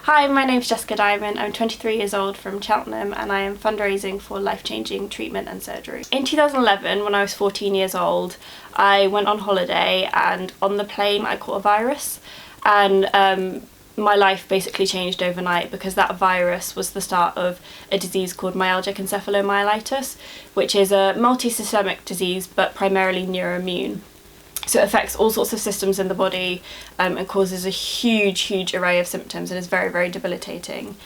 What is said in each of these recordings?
Hi, my name's Jessica Diamond. I'm 23 years old from Cheltenham and I am fundraising for life-changing treatment and surgery. In 2011, when I was 14 years old, I went on holiday and on the plane I caught a virus, and my life basically changed overnight because that virus was the start of a disease called myalgic encephalomyelitis, which is a multi-systemic disease but primarily neuroimmune. So it affects all sorts of systems in the body and causes a huge array of symptoms and is very debilitating.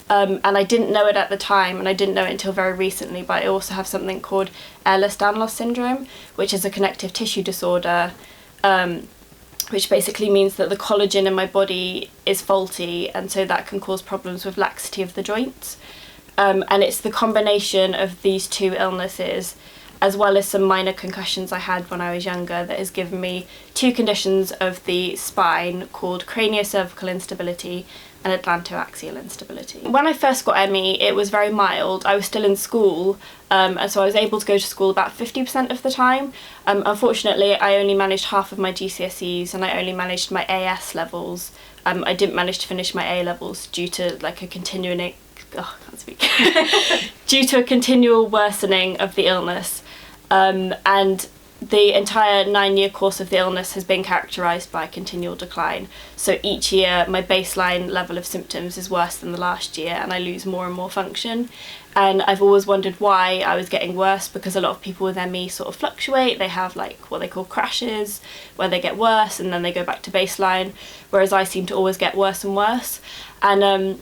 And I didn't know it at the time, and I didn't know it until very recently, but I also have something called Ehlers-Danlos syndrome, which is a connective tissue disorder, which basically means that the collagen in my body is faulty, and so that can cause problems with laxity of the joints. And it's the combination of these two illnesses, as well as some minor concussions I had when I was younger, that has given me two conditions of the spine called craniocervical instability and atlantoaxial instability. When I first got ME, it was very mild. I was still in school, and so I was able to go to school about 50% of the time. Unfortunately, I only managed half of my GCSEs and I only managed my AS levels. I didn't manage to finish my A levels due to like a continuing, due to a continual worsening of the illness. And the entire 9-year course of the illness has been characterised by continual decline. So each year my baseline level of symptoms is worse than the last year and I lose more and more function. And I've always wondered why I was getting worse, because a lot of people with ME sort of fluctuate. They have like what they call crashes, where they get worse and then they go back to baseline, whereas I seem to always get worse and worse. And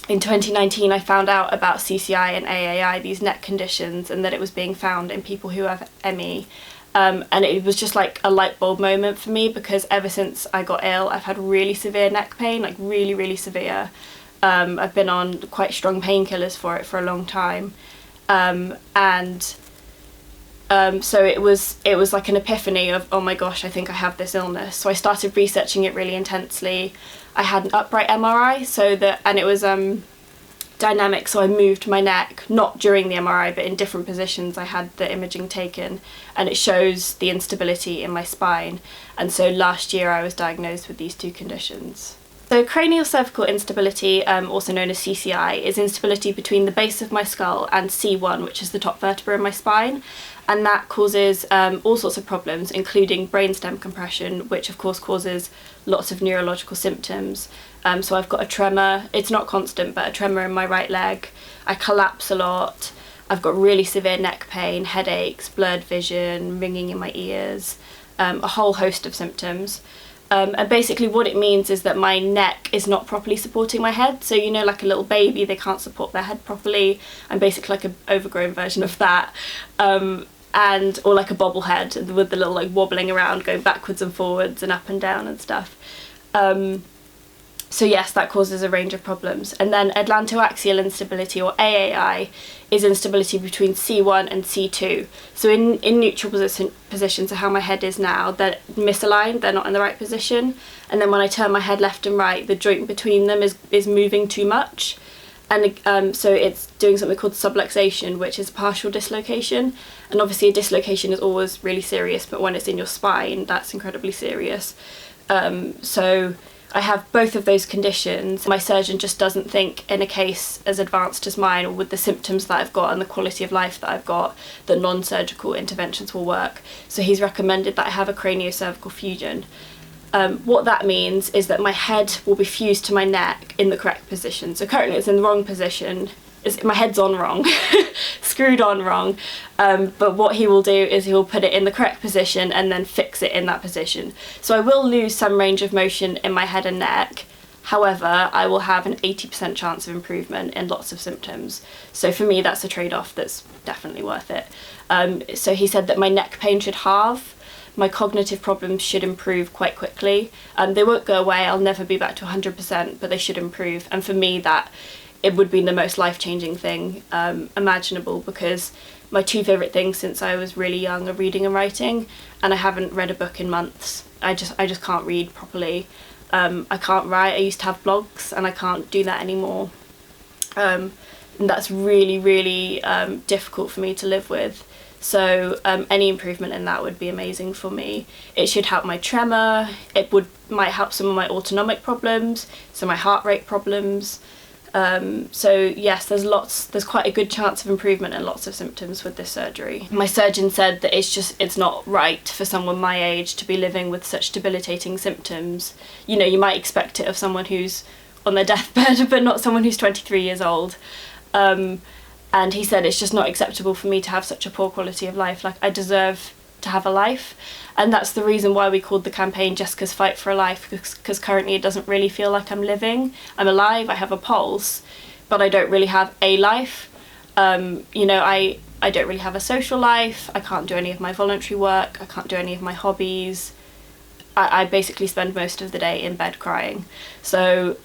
in 2019 I found out about CCI and AAI, these neck conditions, and that it was being found in people who have ME. And it was just like a light bulb moment for me, because ever since I got ill I've had really severe neck pain, like really severe. I've been on quite strong painkillers for it for a long time. So it was like an epiphany of, oh my gosh, I think I have this illness. So I started researching it really intensely. I had an upright MRI, and it was dynamic, so I moved my neck, not during the MRI but in different positions. I had the imaging taken and it shows the instability in my spine, and so last year I was diagnosed with these two conditions. So craniocervical instability, also known as CCI, is instability between the base of my skull and C1, which is the top vertebra in my spine, and that causes all sorts of problems, including brainstem compression, which of course causes lots of neurological symptoms. So I've got a tremor, it's not constant, but a tremor in my right leg. I collapse a lot. I've got really severe neck pain, headaches, blurred vision, ringing in my ears, a whole host of symptoms. And basically what it means is that my neck is not properly supporting my head. So you know, like a little baby, they can't support their head properly. I'm basically like an overgrown version of that. Or like a bobblehead with the little like wobbling around, going backwards and forwards and up and down and stuff. So yes, that causes a range of problems. And then atlantoaxial instability, or AAI, is instability between C1 and C2. So in neutral position, so how my head is now, they're misaligned, they're not in the right position. And then when I turn my head left and right, the joint between them is moving too much. And so it's doing something called subluxation, which is partial dislocation. And obviously a dislocation is always really serious, but when it's in your spine, that's incredibly serious. So I have both of those conditions. My surgeon just doesn't think, in a case as advanced as mine, or with the symptoms that I've got and the quality of life that I've got, that non-surgical interventions will work. So he's recommended that I have a craniocervical fusion. What that means is that my head will be fused to my neck in the correct position. So currently it's in the wrong position. My head's on wrong, screwed on wrong, but what he will do is he will put it in the correct position and then fix it in that position. So I will lose some range of motion in my head and neck, however I will have an 80% chance of improvement in lots of symptoms. So for me that's a trade-off that's definitely worth it. So he said that my neck pain should halve, my cognitive problems should improve quite quickly. They won't go away, I'll never be back to 100%, but they should improve, and for me that it would be the most life-changing thing imaginable, because my two favourite things since I was really young are reading and writing, and I haven't read a book in months. I just can't read properly. I can't write. I used to have blogs and I can't do that anymore. And that's really difficult for me to live with. So any improvement in that would be amazing for me. It should help my tremor. Might help some of my autonomic problems, so my heart rate problems. So yes, there's quite a good chance of improvement in lots of symptoms with this surgery. My surgeon said that it's not right for someone my age to be living with such debilitating symptoms. You know, you might expect it of someone who's on their deathbed, but not someone who's 23 years old. And he said it's just not acceptable for me to have such a poor quality of life. Like, I deserve to have a life. And that's the reason why we called the campaign Jessica's Fight for a Life, because currently it doesn't really feel like I'm living. I'm alive, I have a pulse, but I don't really have a life. You know, I don't really have a social life. I can't do any of my voluntary work. I can't do any of my hobbies. I basically spend most of the day in bed crying. So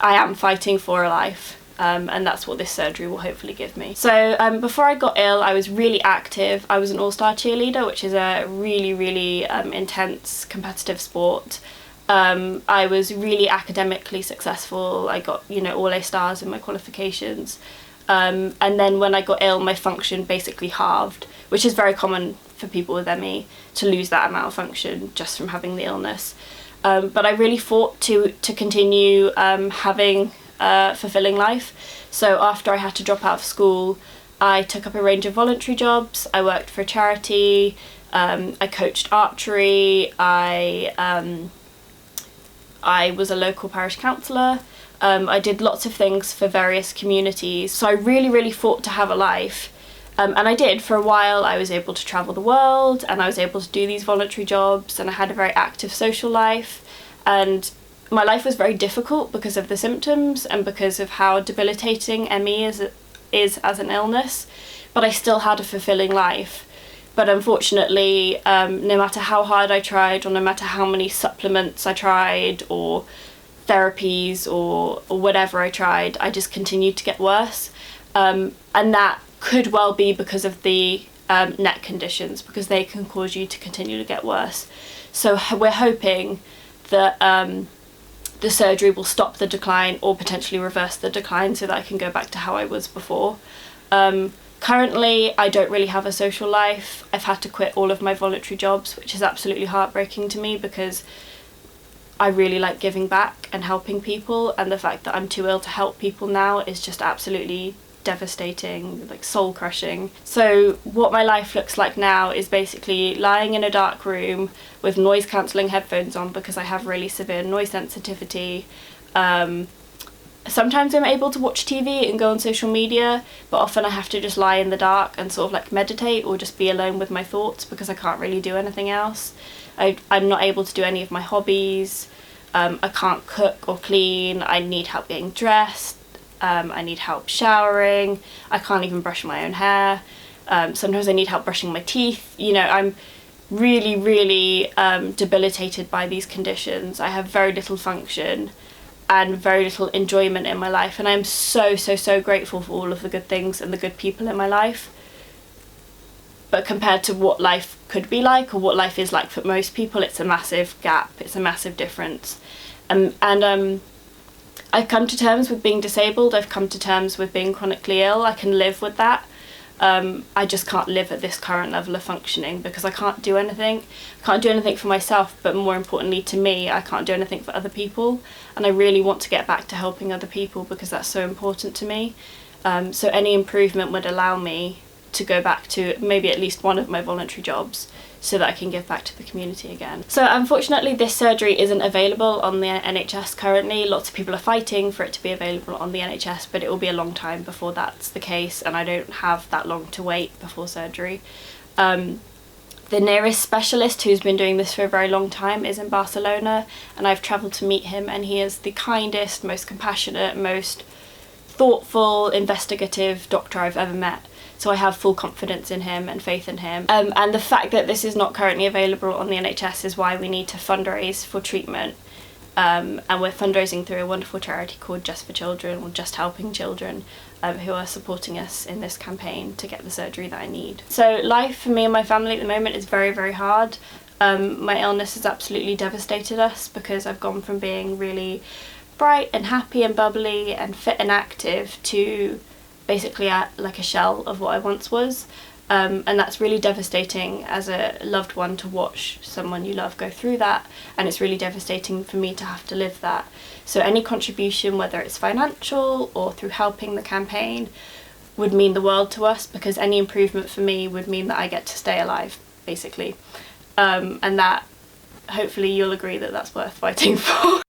I am fighting for a life. And that's what this surgery will hopefully give me. So before I got ill, I was really active. I was an all-star cheerleader, which is a really, really intense competitive sport. I was really academically successful. I got, you know, all A stars in my qualifications. And then when I got ill, my function basically halved, which is very common for people with ME, to lose that amount of function just from having the illness. But I really fought to continue having fulfilling life. So after I had to drop out of school, I took up a range of voluntary jobs. I worked for a charity, I coached archery, I was a local parish counsellor, I did lots of things for various communities. So I really, really fought to have a life. And I did. For a while I was able to travel the world, and I was able to do these voluntary jobs, and I had a very active social life. And my life was very difficult because of the symptoms and because of how debilitating ME is as an illness, but I still had a fulfilling life. But unfortunately, no matter how hard I tried, or no matter how many supplements I tried, or therapies, or whatever I tried, I just continued to get worse. And that could well be because of the neck conditions, because they can cause you to continue to get worse. So we're hoping that the surgery will stop the decline, or potentially reverse the decline, so that I can go back to how I was before. Currently, I don't really have a social life. I've had to quit all of my voluntary jobs, which is absolutely heartbreaking to me, because I really like giving back and helping people, and the fact that I'm too ill to help people now is just absolutely devastating, like soul crushing. So what my life looks like now is basically lying in a dark room with noise cancelling headphones on, because I have really severe noise sensitivity. Sometimes I'm able to watch TV and go on social media, but often I have to just lie in the dark and sort of like meditate, or just be alone with my thoughts, because I can't really do anything else. I'm not able to do any of my hobbies. I can't cook or clean. I need help getting dressed. I need help showering. I can't even brush my own hair. Sometimes I need help brushing my teeth. You know, I'm really, really debilitated by these conditions. I have very little function and very little enjoyment in my life, and I'm so, so, so grateful for all of the good things and the good people in my life. But compared to what life could be like, or what life is like for most people, it's a massive gap. It's a massive difference. I've come to terms with being disabled. I've come to terms with being chronically ill. I can live with that. I just can't live at this current level of functioning, because I can't do anything. I can't do anything for myself, but more importantly to me, I can't do anything for other people. And I really want to get back to helping other people, because that's so important to me. So any improvement would allow me to go back to maybe at least one of my voluntary jobs, so that I can give back to the community again. So unfortunately this surgery isn't available on the NHS currently. Lots of people are fighting for it to be available on the NHS, but it will be a long time before that's the case, and I don't have that long to wait before surgery. The nearest specialist who's been doing this for a very long time is in Barcelona, and I've travelled to meet him, and he is the kindest, most compassionate, most thoughtful, investigative doctor I've ever met. So I have full confidence in him and faith in him. And the fact that this is not currently available on the NHS is why we need to fundraise for treatment. And we're fundraising through a wonderful charity called Just for Children, or Just Helping Children, who are supporting us in this campaign to get the surgery that I need. So life for me and my family at the moment is very, very hard. My illness has absolutely devastated us, because I've gone from being really bright and happy and bubbly and fit and active to basically like a shell of what I once was. And that's really devastating as a loved one to watch someone you love go through that, and it's really devastating for me to have to live that. So any contribution, whether it's financial or through helping the campaign, would mean the world to us, because any improvement for me would mean that I get to stay alive, basically. And that, hopefully you'll agree that that's worth fighting for.